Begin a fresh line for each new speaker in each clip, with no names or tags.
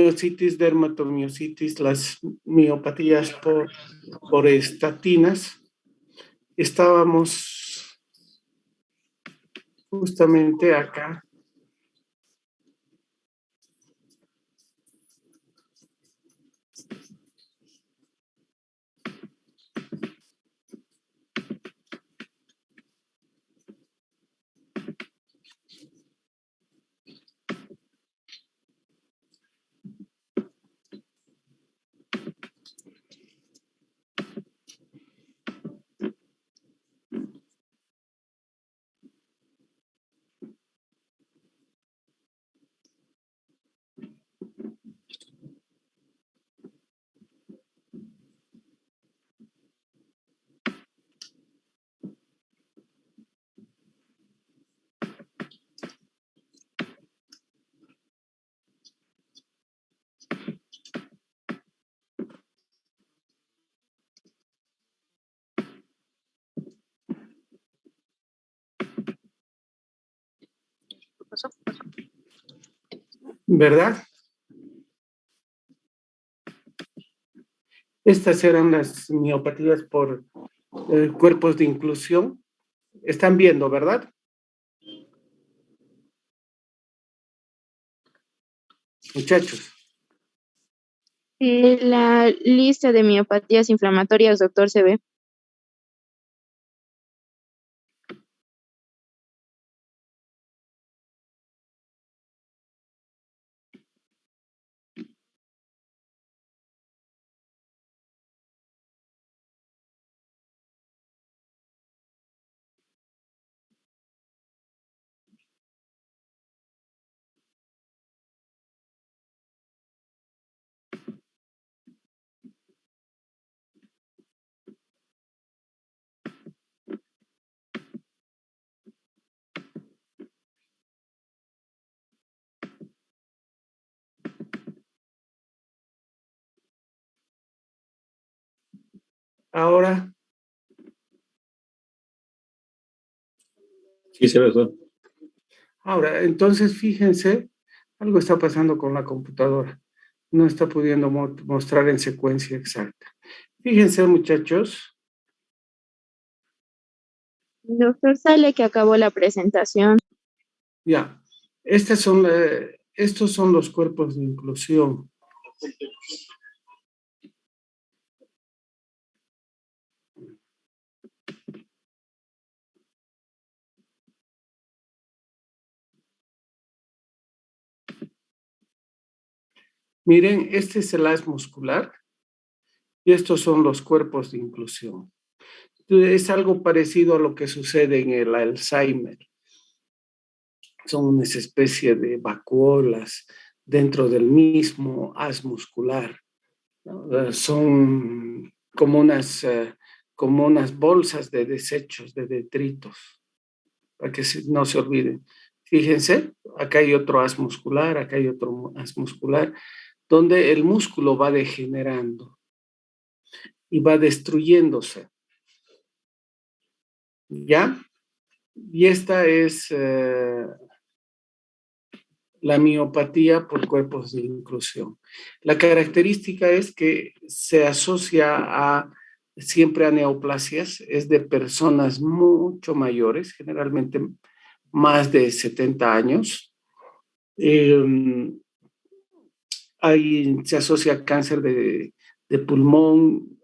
miositis, dermatomiositis, las miopatías por estatinas. Estábamos justamente acá. ¿Verdad? Estas eran las miopatías por cuerpos de inclusión. Están viendo, ¿verdad? Muchachos.
La lista de miopatías inflamatorias, doctor, se ve.
Ahora.
Sí, se ve, doctor.
Ahora, entonces fíjense, algo está pasando con la computadora. No está pudiendo mostrar en secuencia exacta. Fíjense, muchachos.
Doctor, sale que acabó la presentación.
Ya, estos son los cuerpos de inclusión. Miren, este es el haz muscular y estos son los cuerpos de inclusión. Es algo parecido a lo que sucede en el Alzheimer. Son una especie de vacuolas dentro del mismo haz muscular, ¿no? Son como unas bolsas de desechos, de detritos, para que no se olviden. Fíjense, acá hay otro haz muscular, acá hay otro haz muscular, donde el músculo va degenerando y va destruyéndose. ¿Ya? Y esta es la miopatía por cuerpos de inclusión. La característica es que se asocia siempre a neoplasias, es de personas mucho mayores, generalmente más de 70 años. Se asocia a cáncer de pulmón,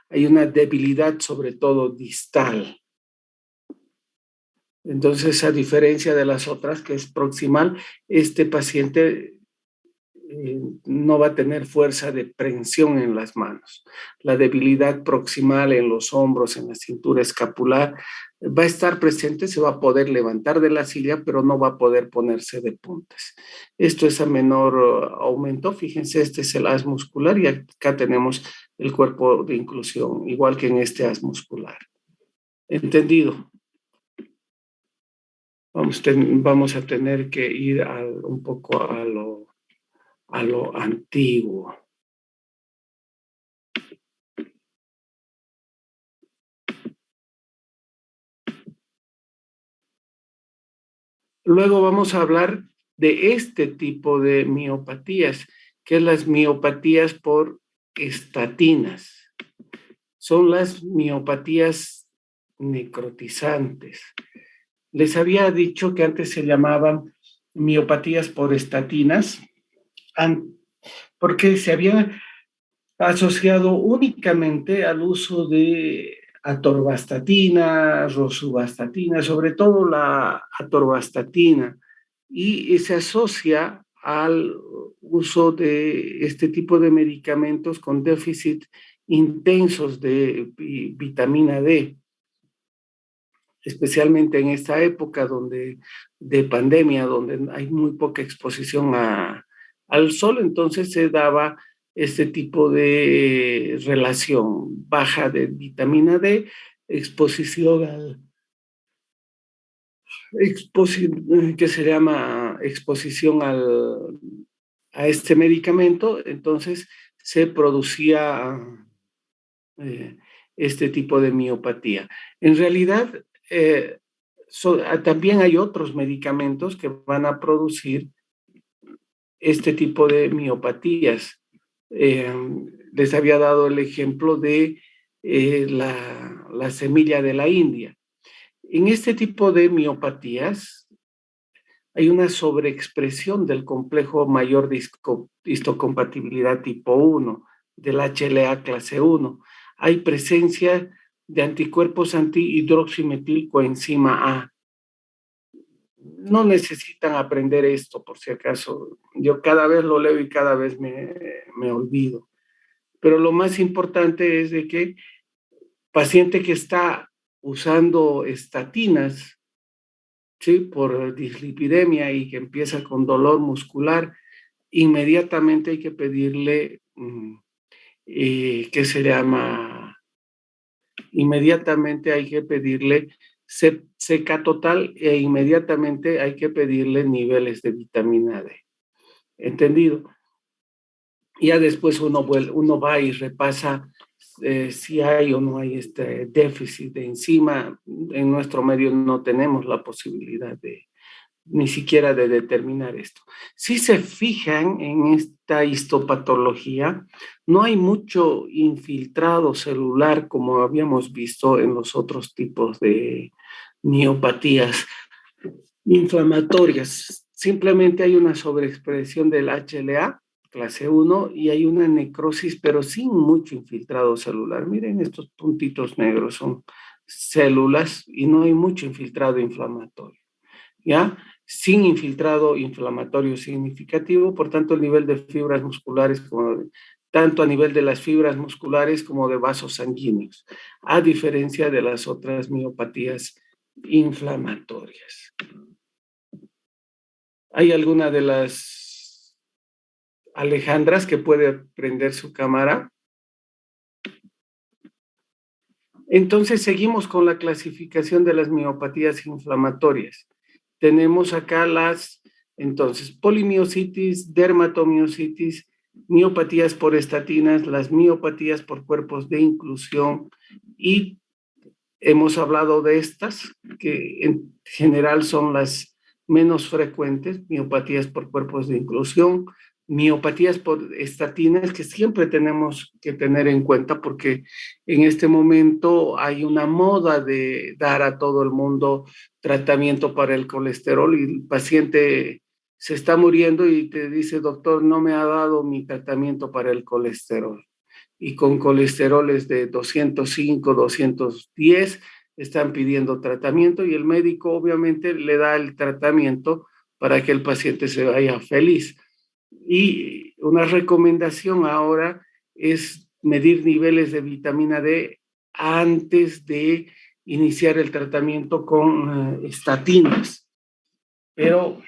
hay una debilidad sobre todo distal. Entonces, a diferencia de las otras, que es proximal, este paciente no va a tener fuerza de prensión en las manos. La debilidad proximal en los hombros, en la cintura escapular, va a estar presente, se va a poder levantar de la silla, pero no va a poder ponerse de puntas. Esto es a menor aumento. Fíjense, este es el haz muscular y acá tenemos el cuerpo de inclusión, igual que en este haz muscular. ¿Entendido? Vamos a tener que ir un poco a lo antiguo. Luego vamos a hablar de este tipo de miopatías, que es las miopatías por estatinas. Son las miopatías necrotizantes. Les había dicho que antes se llamaban miopatías por estatinas, porque se habían asociado únicamente al uso de atorvastatina, rosuvastatina, sobre todo la atorvastatina, y se asocia al uso de este tipo de medicamentos con déficit intensos de vitamina D, especialmente en esta época de pandemia, donde hay muy poca exposición al sol, entonces se daba este tipo de relación baja de vitamina D, exposición que se llama exposición a este medicamento, entonces se producía eh, este tipo de miopatía. En realidad, también hay otros medicamentos que van a producir este tipo de miopatías. Eh, Les había dado el ejemplo de la semilla de la India. En este tipo de miopatías hay una sobreexpresión del complejo mayor de histocompatibilidad tipo 1, del HLA clase 1. Hay presencia de anticuerpos antihidroximetilcoenzima A. No necesitan aprender esto, por si acaso. Yo cada vez lo leo y cada vez me olvido. Pero lo más importante es de que paciente que está usando estatinas, ¿sí?, por dislipidemia y que empieza con dolor muscular, inmediatamente hay que pedirle, ¿qué se llama? Inmediatamente hay que pedirle seca total e inmediatamente hay que pedirle niveles de vitamina D. ¿Entendido? Ya después uno va y repasa si hay o no hay este déficit de enzima. En nuestro medio no tenemos la posibilidad ni siquiera de determinar esto. Si se fijan en esta histopatología, no hay mucho infiltrado celular como habíamos visto en los otros tipos de miopatías inflamatorias. Simplemente hay una sobreexpresión del HLA clase 1 y hay una necrosis, pero sin mucho infiltrado celular. Miren, estos puntitos negros son células y no hay mucho infiltrado inflamatorio, ¿ya? Sin infiltrado inflamatorio significativo, por tanto el nivel de fibras musculares, tanto a nivel de las fibras musculares como de vasos sanguíneos, a diferencia de las otras miopatías inflamatorias. ¿Hay alguna de las Alejandras que puede prender su cámara? Entonces seguimos con la clasificación de las miopatías inflamatorias. Tenemos acá entonces, polimiositis, dermatomiositis, miopatías por estatinas, las miopatías por cuerpos de inclusión, y hemos hablado de estas, que en general son las menos frecuentes, miopatías por cuerpos de inclusión, miopatías por estatinas, que siempre tenemos que tener en cuenta porque en este momento hay una moda de dar a todo el mundo tratamiento para el colesterol y el paciente se está muriendo y te dice, doctor, no me ha dado mi tratamiento para el colesterol. Y con colesteroles de 205, 210, están pidiendo tratamiento y el médico obviamente le da el tratamiento para que el paciente se vaya feliz. Y una recomendación ahora es medir niveles de vitamina D antes de iniciar el tratamiento con estatinas, pero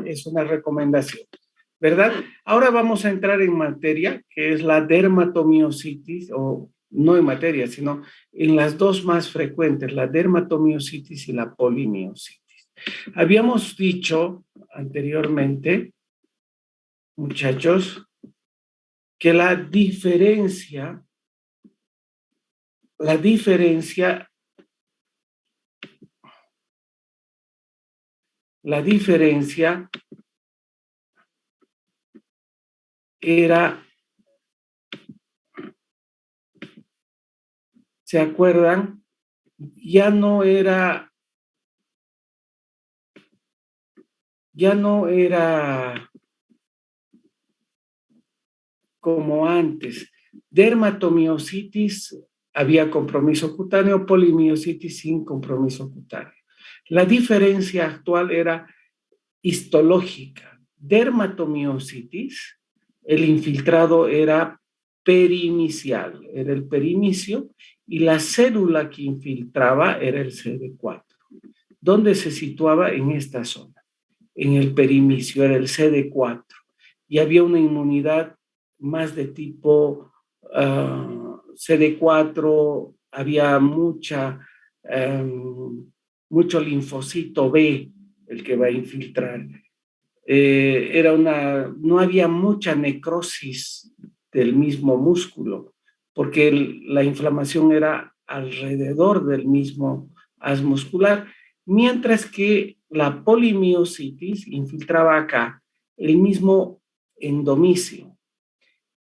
es una recomendación, ¿verdad? Ahora vamos a entrar en materia, que es la dermatomiositis, o no en materia, sino en las dos más frecuentes, la dermatomiositis y la polimiositis. Habíamos dicho anteriormente, muchachos, que la diferencia era, ¿se acuerdan? Ya no era como antes. Dermatomiositis había compromiso cutáneo, polimiositis sin compromiso cutáneo. La diferencia actual era histológica. Dermatomiositis, el infiltrado era perinicial, era el perinicio, y la célula que infiltraba era el CD4. ¿Dónde se situaba? En esta zona, en el perinicio, era el CD4. Y había una inmunidad más de tipo CD4, había mucho linfocito B, el que va a infiltrar. No había mucha necrosis del mismo músculo, porque la inflamación era alrededor del mismo haz muscular, mientras que la polimiositis infiltraba acá el mismo endomicio.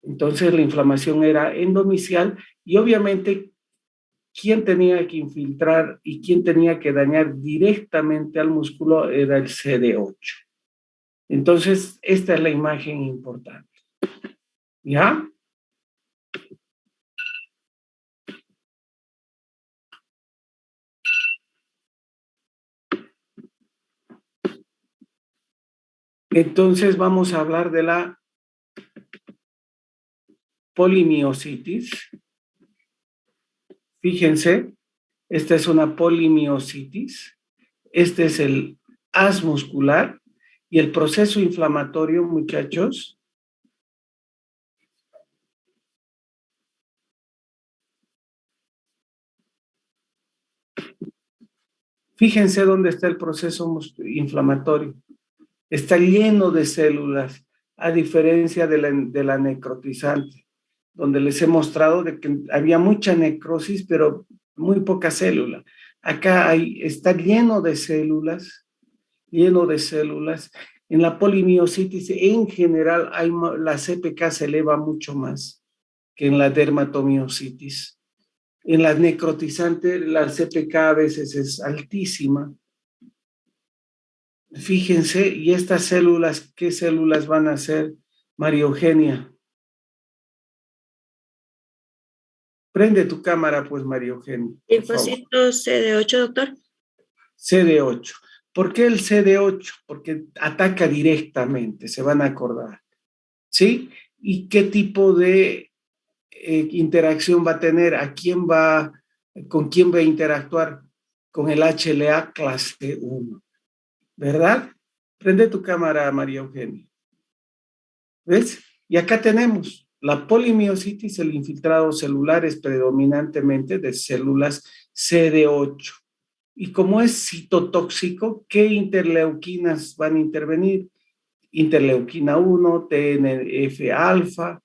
Entonces la inflamación era endomicial y obviamente quien tenía que infiltrar y quien tenía que dañar directamente al músculo era el CD8. Entonces, esta es la imagen importante. ¿Ya? Entonces, vamos a hablar de la polimiositis. Fíjense, esta es una polimiositis. Este es el haz muscular y el proceso inflamatorio, muchachos. Fíjense dónde está el proceso inflamatorio. Está lleno de células, a diferencia de la necrotizante, donde les he mostrado de que había mucha necrosis, pero muy poca célula. Acá está lleno de células, lleno de células. En la polimiositis, en general, la CPK se eleva mucho más que en la dermatomiositis. En la necrotizante, la CPK a veces es altísima. Fíjense, y estas células, ¿qué células van a ser, María Eugenia? Prende tu cámara, pues, María Eugenia.
Linfocitos CD8, doctor.
CD8. ¿Por qué el CD8? Porque ataca directamente, se van a acordar. ¿Sí? ¿Y qué tipo de interacción va a tener? ¿Con quién va a interactuar? Con el HLA clase 1. ¿Verdad? Prende tu cámara, María Eugenia. ¿Ves? Y acá tenemos la polimiositis, el infiltrado celular es predominantemente de células CD8. Y como es citotóxico, ¿qué interleuquinas van a intervenir? Interleuquina 1, TNF-alfa.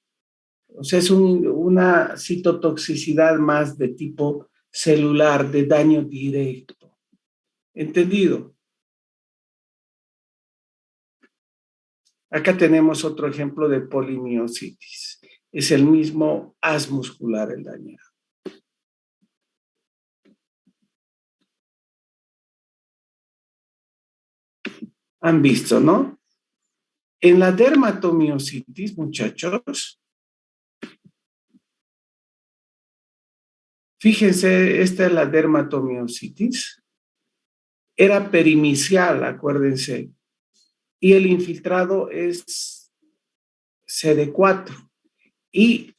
O sea, es una citotoxicidad más de tipo celular, de daño directo. ¿Entendido? Acá tenemos otro ejemplo de polimiositis. Es el mismo haz muscular el dañado. Han visto, ¿no? En la dermatomiositis, muchachos, fíjense, esta es la dermatomiositis. Era pericial, acuérdense. Y el infiltrado es CD4. Y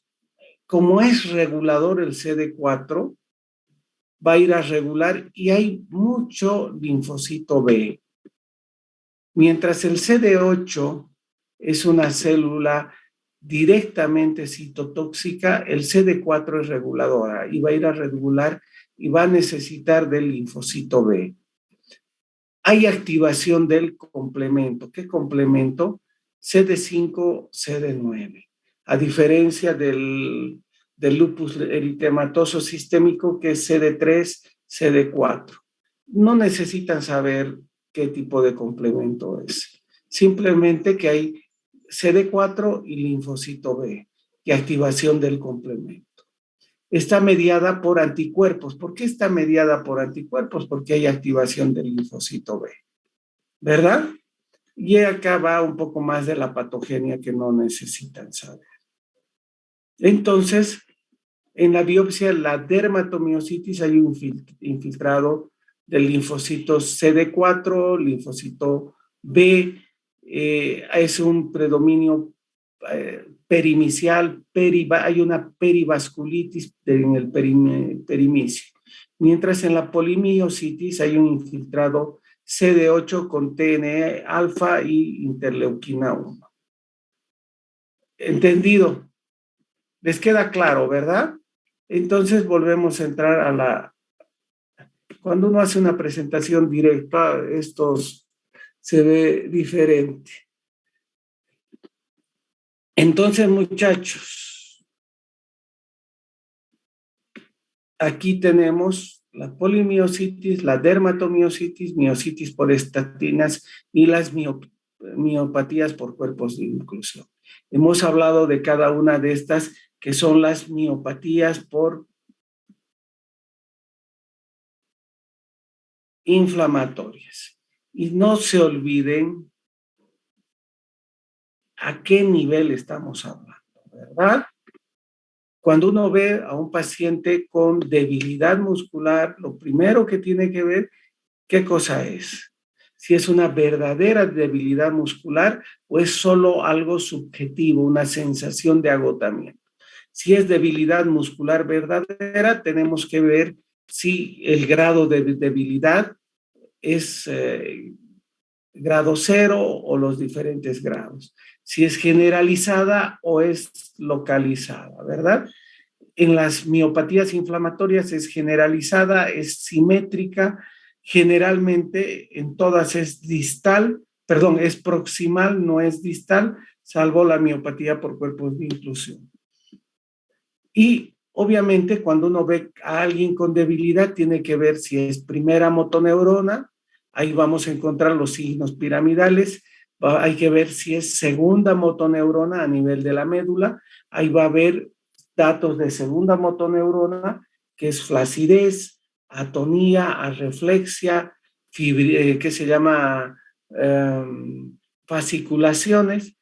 como es regulador el CD4, va a ir a regular y hay mucho linfocito B. Mientras el CD8 es una célula directamente citotóxica, el CD4 es reguladora y va a ir a regular y va a necesitar del linfocito B. Hay activación del complemento. ¿Qué complemento? CD5, CD9. A diferencia del lupus eritematoso sistémico, que es CD3, CD4. No necesitan saber qué tipo de complemento es. Simplemente que hay CD4 y linfocito B, y activación del complemento. Está mediada por anticuerpos. ¿Por qué está mediada por anticuerpos? Porque hay activación del linfocito B, ¿verdad? Y acá va un poco más de la patogenia que no necesitan saber. Entonces, en la biopsia, la dermatomiositis, hay un infiltrado del linfocito CD4, linfocito B, es un predominio perimicial, hay una perivasculitis en el perimicio. Mientras en la polimiositis hay un infiltrado CD8 con TNE alfa y interleuquina 1. ¿Entendido? ¿Les queda claro, verdad? Entonces volvemos a entrar a la... Cuando uno hace una presentación directa, esto se ve diferente. Entonces, muchachos, aquí tenemos la polimiositis, la dermatomiositis, miositis por estatinas y las miopatías por cuerpos de inclusión. Hemos hablado de cada una de estas, que son las miopatías por inflamatorias. Y no se olviden a qué nivel estamos hablando, ¿verdad? Cuando uno ve a un paciente con debilidad muscular, lo primero que tiene que ver, ¿qué cosa es? Si es una verdadera debilidad muscular o es solo algo subjetivo, una sensación de agotamiento. Si es debilidad muscular verdadera, tenemos que ver si el grado de debilidad es grado 0 o los diferentes grados. Si es generalizada o es localizada, ¿verdad? En las miopatías inflamatorias es generalizada, es simétrica, generalmente en todas es distal, perdón, es proximal, no es distal, salvo la miopatía por cuerpos de inclusión. Y obviamente cuando uno ve a alguien con debilidad, tiene que ver si es primera motoneurona, ahí vamos a encontrar los signos piramidales, hay que ver si es segunda motoneurona a nivel de la médula, ahí va a haber datos de segunda motoneurona, que es flacidez, atonía, arreflexia, que se llama fasciculaciones.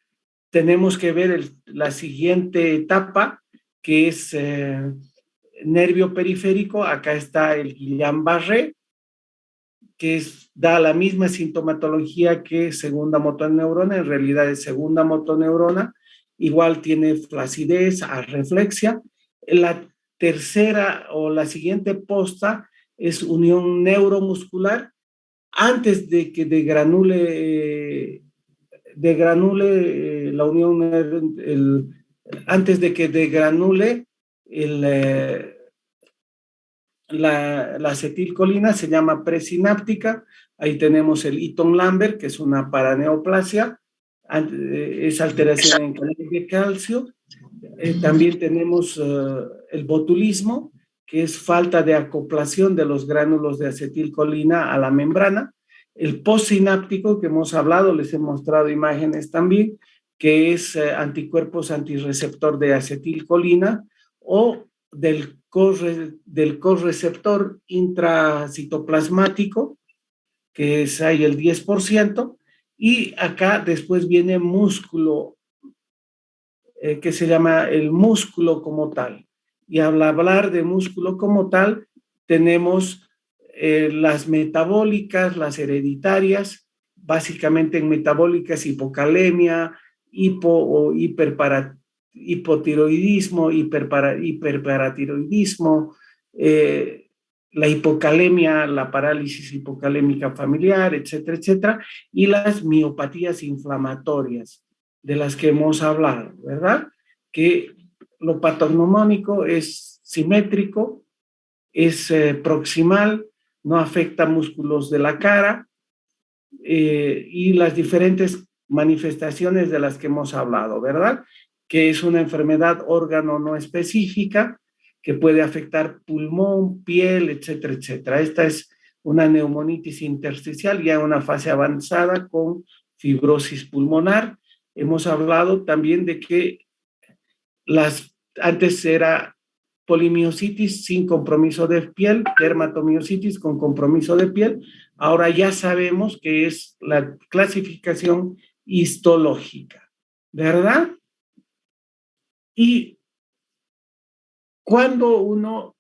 Tenemos que ver la siguiente etapa, que es nervio periférico. Acá está el Guillain-Barré, que da la misma sintomatología que segunda motoneurona, en realidad es segunda motoneurona, igual tiene flacidez, arreflexia. La tercera o la siguiente posta es unión neuromuscular. Antes de que degranule la unión, antes de que degranule la acetilcolina, se llama presináptica. Ahí tenemos el Eaton-Lambert, que es una paraneoplasia, es alteración en canales de calcio. También tenemos el botulismo, que es falta de acoplación de los gránulos de acetilcolina a la membrana. El postsináptico, que hemos hablado, les he mostrado imágenes también, que es anticuerpos antirreceptor de acetilcolina o del correceptor intracitoplasmático, que es ahí el 10%, y acá después viene músculo, que se llama el músculo como tal. Y al hablar de músculo como tal, tenemos las metabólicas, las hereditarias, básicamente en metabólicas hipocalemia, hipotiroidismo, hiperparatiroidismo, la hipocalemia, la parálisis hipocalémica familiar, etcétera, etcétera, y las miopatías inflamatorias de las que hemos hablado, ¿verdad? Que lo patognomónico es simétrico, es proximal, no afecta músculos de la cara, y las diferentes manifestaciones de las que hemos hablado, ¿verdad? Que es una enfermedad órgano no específica, que puede afectar pulmón, piel, etcétera, etcétera. Esta es una neumonitis intersticial ya en una fase avanzada con fibrosis pulmonar. Hemos hablado también de que antes era polimiositis sin compromiso de piel, dermatomiositis con compromiso de piel. Ahora ya sabemos que es la clasificación histológica, ¿verdad? Y ¿cómo uno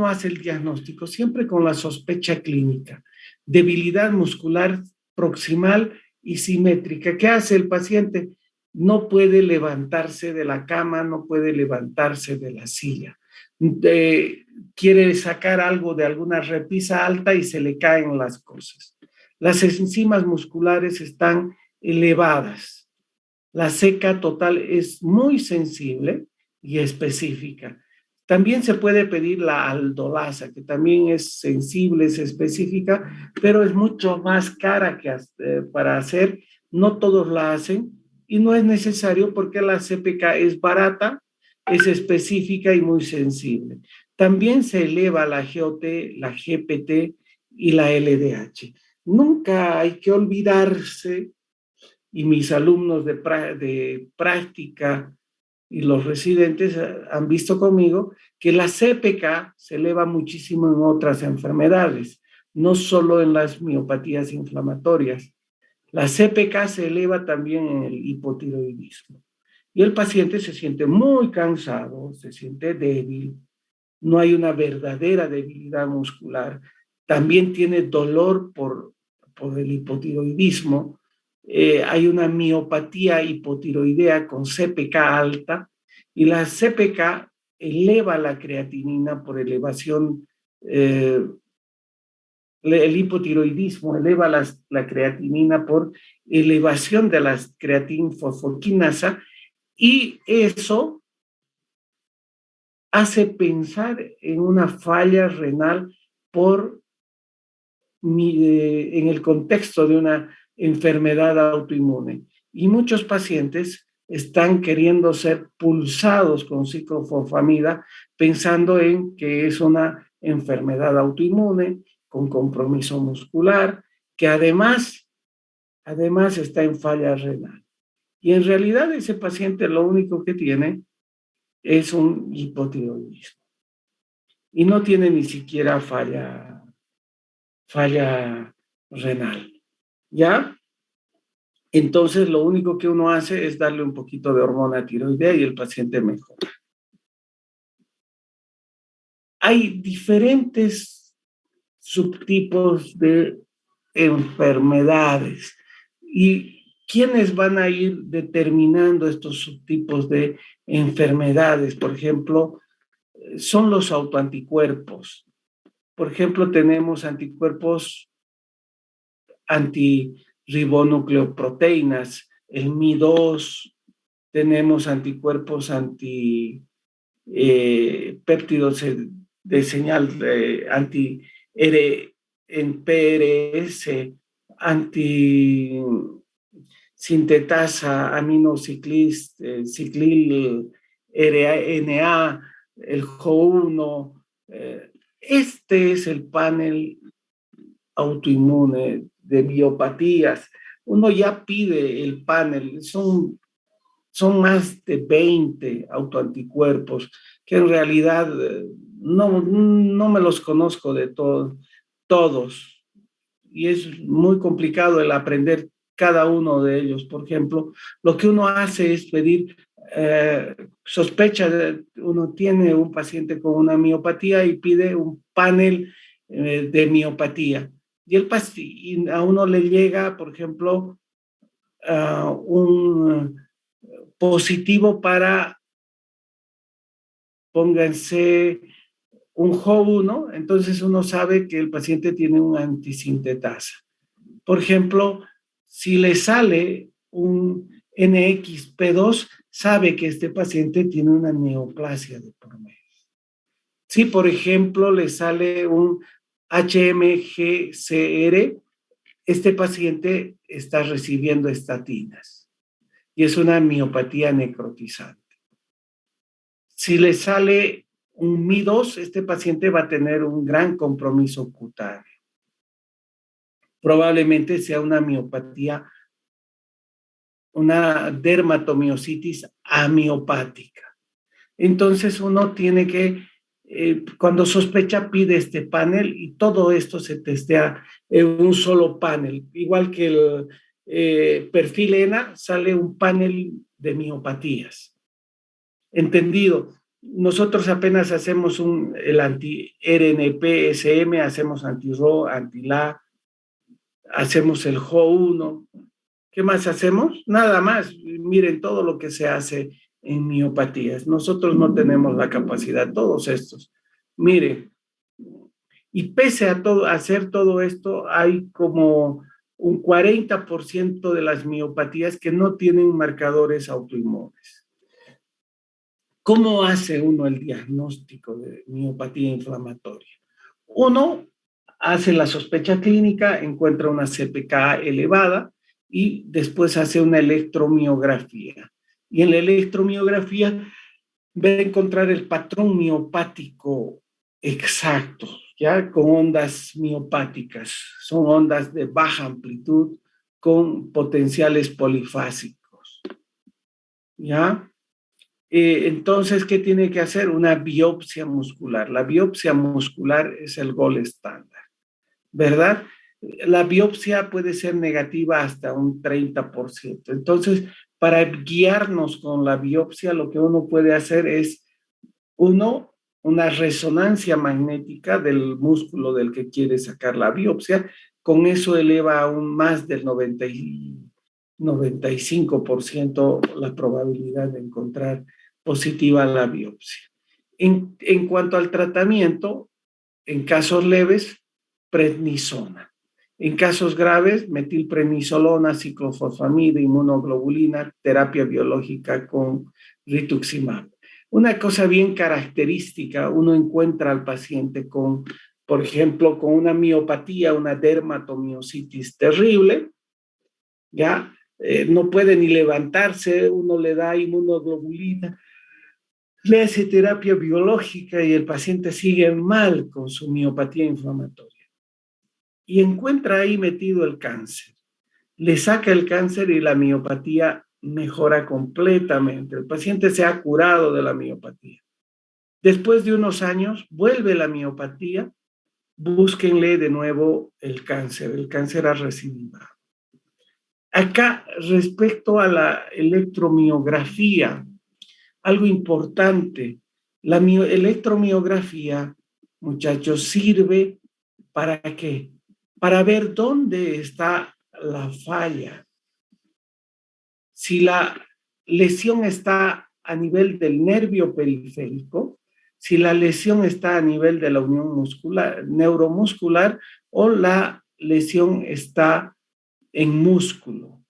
hace el diagnóstico? Siempre con la sospecha clínica. Debilidad muscular proximal y simétrica. ¿Qué hace el paciente? No puede levantarse de la cama, no puede levantarse de la silla. Quiere sacar algo de alguna repisa alta y se le caen las cosas. Las enzimas musculares están elevadas. La ceca total es muy sensible y específica. También se puede pedir la aldolasa, que también es sensible, es específica, pero es mucho más cara para hacer. No todos la hacen y no es necesario porque la CPK es barata, es específica y muy sensible. También se eleva la GOT, la GPT y la LDH. Nunca hay que olvidarse, y mis alumnos de práctica y los residentes han visto conmigo que la CPK se eleva muchísimo en otras enfermedades, no solo en las miopatías inflamatorias. La CPK se eleva también en el hipotiroidismo. Y el paciente se siente muy cansado, se siente débil, no hay una verdadera debilidad muscular. También tiene dolor por el hipotiroidismo. Hay una miopatía hipotiroidea con CPK alta y la CPK eleva la creatinina por elevación, el hipotiroidismo eleva la creatinina por elevación de la creatinfosfoquinasa y eso hace pensar en una falla renal en el contexto de una enfermedad autoinmune. Y muchos pacientes están queriendo ser pulsados con ciclofosfamida pensando en que es una enfermedad autoinmune con compromiso muscular, que además está en falla renal. Y en realidad ese paciente lo único que tiene es un hipotiroidismo y no tiene ni siquiera falla renal, ¿ya? Entonces lo único que uno hace es darle un poquito de hormona tiroidea y el paciente mejora. Hay diferentes subtipos de enfermedades y ¿quiénes van a ir determinando estos subtipos de enfermedades? Por ejemplo, son los autoanticuerpos. Por ejemplo, tenemos anticuerpos antirribonucleoproteínas, el Mi2, tenemos anticuerpos péptidos de señal en PRS, antisintetasa, ciclil RNA, el JO1. Este es el panel autoinmune de biopatías. Uno ya pide el panel, son más de 20 autoanticuerpos, que en realidad no me los conozco de todos, y es muy complicado el aprender cada uno de ellos. Por ejemplo, lo que uno hace es pedir uno tiene un paciente con una miopatía y pide un panel de miopatía. Y a uno le llega, por ejemplo, un positivo para, pónganse, un JO1, entonces uno sabe que el paciente tiene una antisintetasa. Por ejemplo, si le sale un NXP2, sabe que este paciente tiene una neoplasia de por medio. Si, por ejemplo, le sale un HMGCR, este paciente está recibiendo estatinas y es una miopatía necrotizante. Si le sale un Mi2, este paciente va a tener un gran compromiso cutáneo. Probablemente sea una miopatía una dermatomiositis amiopática. Entonces uno tiene que, cuando sospecha, pide este panel y todo esto se testea en un solo panel. Igual que el perfil ENA, sale un panel de miopatías. Entendido. Nosotros apenas hacemos el anti-RNP-SM, hacemos anti-RO, anti-LA, hacemos el JO1. ¿Qué más hacemos? Nada más. Miren todo lo que se hace en miopatías. Nosotros no tenemos la capacidad, todos estos. Miren, y pese a todo, a hacer todo esto, hay como un 40% de las miopatías que no tienen marcadores autoinmunes. ¿Cómo hace uno el diagnóstico de miopatía inflamatoria? Uno hace la sospecha clínica, encuentra una CPK elevada y después hace una electromiografía. Y en la electromiografía va a encontrar el patrón miopático exacto, ¿ya? Con ondas miopáticas. Son ondas de baja amplitud con potenciales polifásicos, ¿ya? Entonces, ¿qué tiene que hacer? Una biopsia muscular. La biopsia muscular es el gold estándar, ¿verdad? La biopsia puede ser negativa hasta un 30%. Entonces, para guiarnos con la biopsia, lo que uno puede hacer es, una resonancia magnética del músculo del que quiere sacar la biopsia. Con eso eleva aún más del 95% la probabilidad de encontrar positiva la biopsia. En cuanto al tratamiento, en casos leves, prednisona. En casos graves, metilprednisolona, ciclofosfamida, inmunoglobulina, terapia biológica con rituximab. Una cosa bien característica, uno encuentra al paciente con, por ejemplo, con una miopatía, una dermatomiositis terrible, ¿ya? No puede ni levantarse, uno le da inmunoglobulina, le hace terapia biológica y el paciente sigue mal con su miopatía inflamatoria. Y encuentra ahí metido el cáncer. Le saca el cáncer y la miopatía mejora completamente. El paciente se ha curado de la miopatía. Después de unos años, vuelve la miopatía, búsquenle de nuevo el cáncer ha recidido. Acá, respecto a la electromiografía, algo importante, la electromiografía, muchachos, sirve ¿para qué? Para ver dónde está la falla. Si la lesión está a nivel del nervio periférico, si la lesión está a nivel de la unión muscular, neuromuscular, o la lesión está en músculo.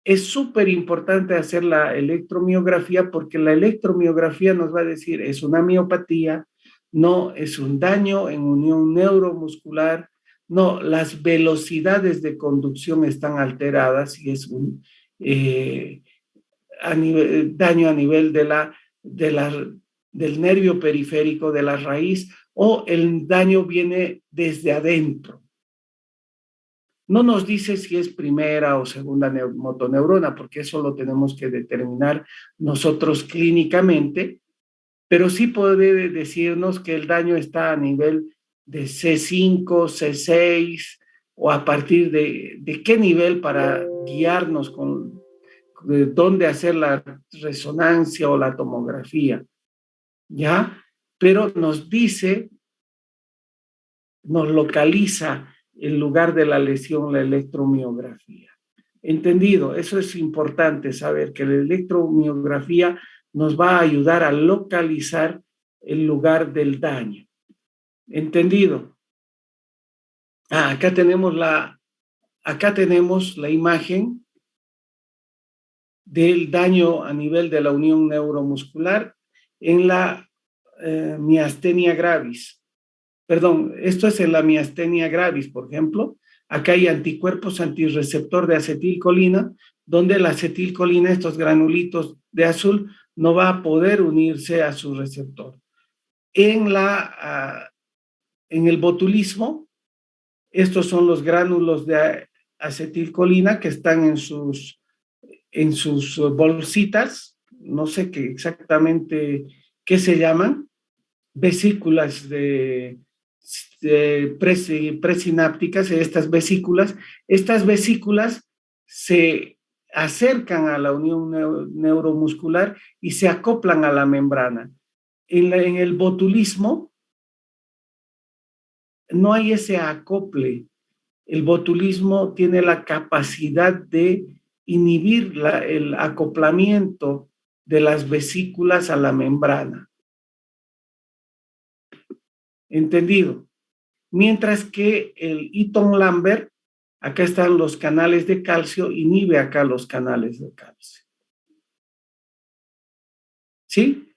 Es súper importante hacer la electromiografía porque la electromiografía nos va a decir, es una miopatía, no es un daño en unión neuromuscular, no, las velocidades de conducción están alteradas y es un daño a nivel del nervio periférico, de la raíz, o el daño viene desde adentro. No nos dice si es primera o segunda motoneurona, porque eso lo tenemos que determinar nosotros clínicamente, pero sí puede decirnos que el daño está a nivel de C5, C6, o a partir de qué nivel para guiarnos con de dónde hacer la resonancia o la tomografía, ¿ya? Pero nos dice, nos localiza el lugar de la lesión, la electromiografía. ¿Entendido? Eso es importante saber, que la electromiografía nos va a ayudar a localizar el lugar del daño. ¿Entendido? Acá tenemos la imagen del daño a nivel de la unión neuromuscular en la miastenia gravis. Perdón, esto es en la miastenia gravis, por ejemplo. Acá hay anticuerpos antirreceptor de acetilcolina, donde la acetilcolina, estos granulitos de azul, no va a poder unirse a su receptor. En el botulismo, estos son los gránulos de acetilcolina que están en sus en sus bolsitas, no sé qué exactamente qué se llaman, vesículas presinápticas, estas vesículas se acercan a la unión neuromuscular y se acoplan a la membrana. En el botulismo no hay ese acople. El botulismo tiene la capacidad de inhibir el acoplamiento de las vesículas a la membrana. ¿Entendido? Mientras que el Eaton-Lambert, acá están los canales de calcio, inhibe acá los canales de calcio. ¿Sí?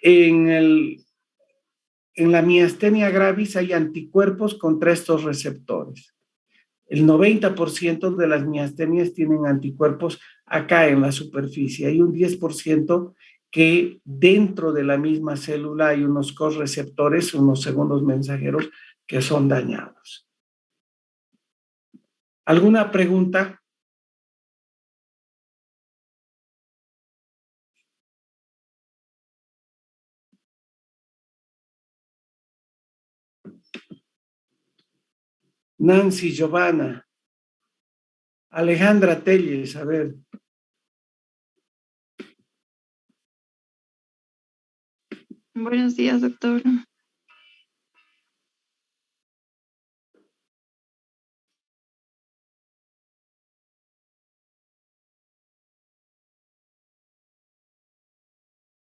En la miastenia gravis hay anticuerpos contra estos receptores. El 90% de las miastenias tienen anticuerpos acá en la superficie. Hay un 10% que dentro de la misma célula hay unos correceptores, unos segundos mensajeros que son dañados. ¿Alguna pregunta? Nancy, Giovanna, Alejandra Telles, a ver.
Buenos días, doctor.